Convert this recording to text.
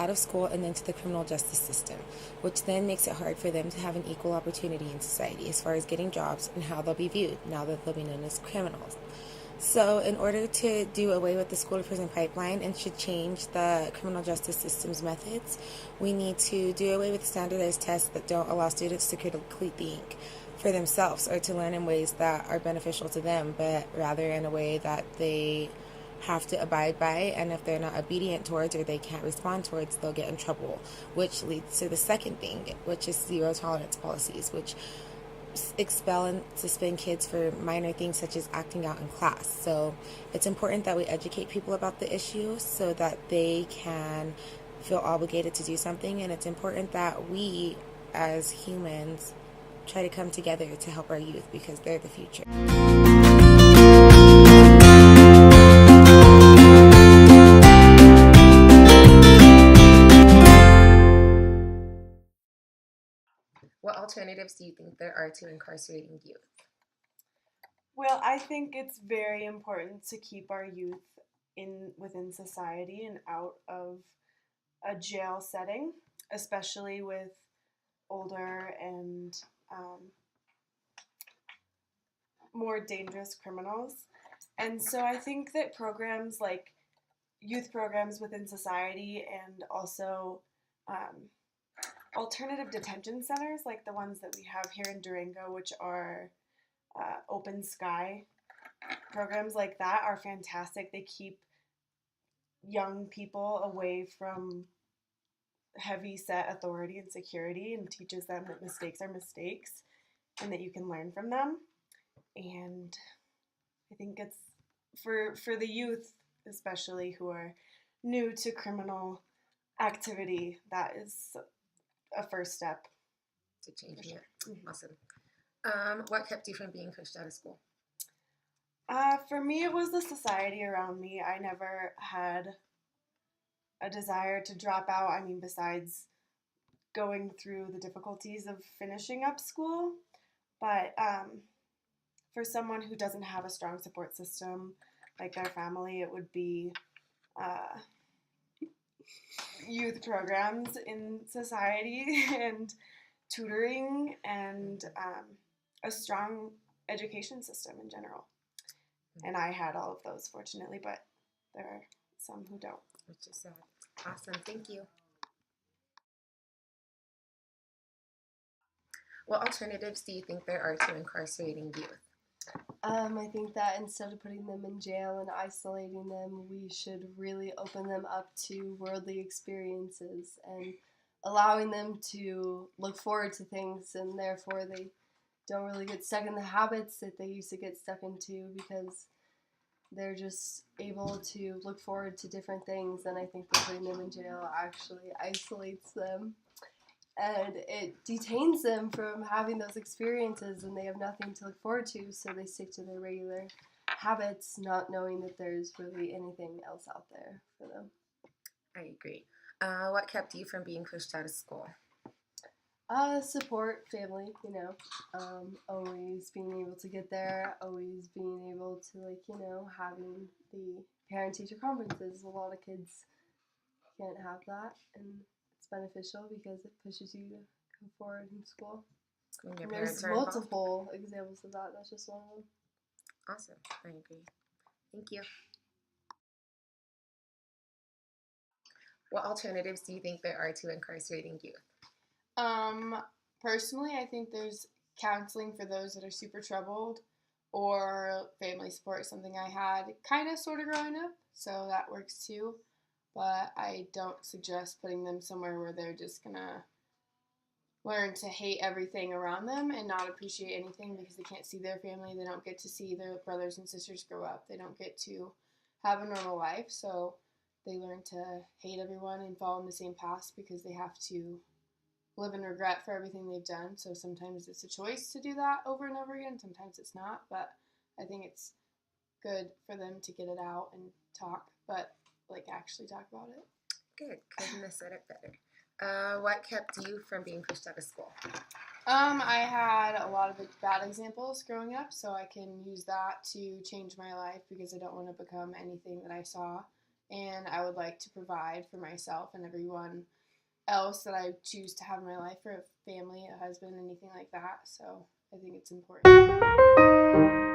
out of school and into the criminal justice system, which then makes it hard for them to have an equal opportunity in society as far as getting jobs and how they'll be viewed now that they'll be known as criminals. So, in order to do away with the school to prison pipeline and should change the criminal justice system's methods, we need to do away with standardized tests that don't allow students to critically think for themselves or to learn in ways that are beneficial to them, but rather in a way that they have to abide by, and if they're not obedient towards or they can't respond towards, they'll get in trouble, which leads to the second thing, which is zero tolerance policies, which expel and suspend kids for minor things such as acting out in class. So it's important that we educate people about the issue so that they can feel obligated to do something, and it's important that we as humans try to come together to help our youth because they're the future. What alternatives do you think there are to incarcerating youth? Well, I think it's very important to keep our youth within society and out of a jail setting, especially with older and more dangerous criminals. And so I think that programs like youth programs within society and also um, alternative detention centers like the ones that we have here in Durango, which are open sky programs like that, are fantastic. They keep young people away from heavy set authority and security and teaches them that mistakes are mistakes and that you can learn from them. And I think it's for the youth especially who are new to criminal activity, that is a first step To change sure. it. Mm-hmm. Awesome. What kept you from being pushed out of school? For me, it was the society around me. I never had a desire to drop out. I mean, besides going through the difficulties of finishing up school. But for someone who doesn't have a strong support system, like their family, it would be uh, youth programs in society and tutoring and a strong education system in general. And I had all of those, fortunately, but there are some who don't. Which is sad. Awesome. Thank you. What alternatives do you think there are to incarcerating youth? I think that instead of putting them in jail and isolating them, we should really open them up to worldly experiences and allowing them to look forward to things, and therefore they don't really get stuck in the habits that they used to get stuck into because they're just able to look forward to different things. And I think that putting them in jail actually isolates them and it detains them from having those experiences, and they have nothing to look forward to, so they stick to their regular habits, not knowing that there's really anything else out there for them. I agree. What kept you from being pushed out of school? Support, family, always being able to get there, always being able to, having the parent-teacher conferences. A lot of kids can't have that, and it's beneficial because it pushes you to go forward in school. When your And parents there's are multiple examples of that. That's just one of them. Awesome. I agree. Thank you. What alternatives do you think there are to incarcerating youth? Personally, I think there's counseling for those that are super troubled, or family support is something I had kind of sort of growing up, so that works too. But I don't suggest putting them somewhere where they're just gonna learn to hate everything around them and not appreciate anything because they can't see their family. They don't get to see their brothers and sisters grow up. They don't get to have a normal life, so they learn to hate everyone and fall in the same paths because they have to live in regret for everything they've done. So sometimes it's a choice to do that over and over again. Sometimes it's not, but I think it's good for them to get it out and talk, but actually talk about it. Good. Couldn't have said it better. What kept you from being pushed out of school? I had a lot of bad examples growing up, so I can use that to change my life because I don't want to become anything that I saw. and I would like to provide for myself and everyone else that I choose to have in my life, for a family, a husband, anything like that. So I think it's important.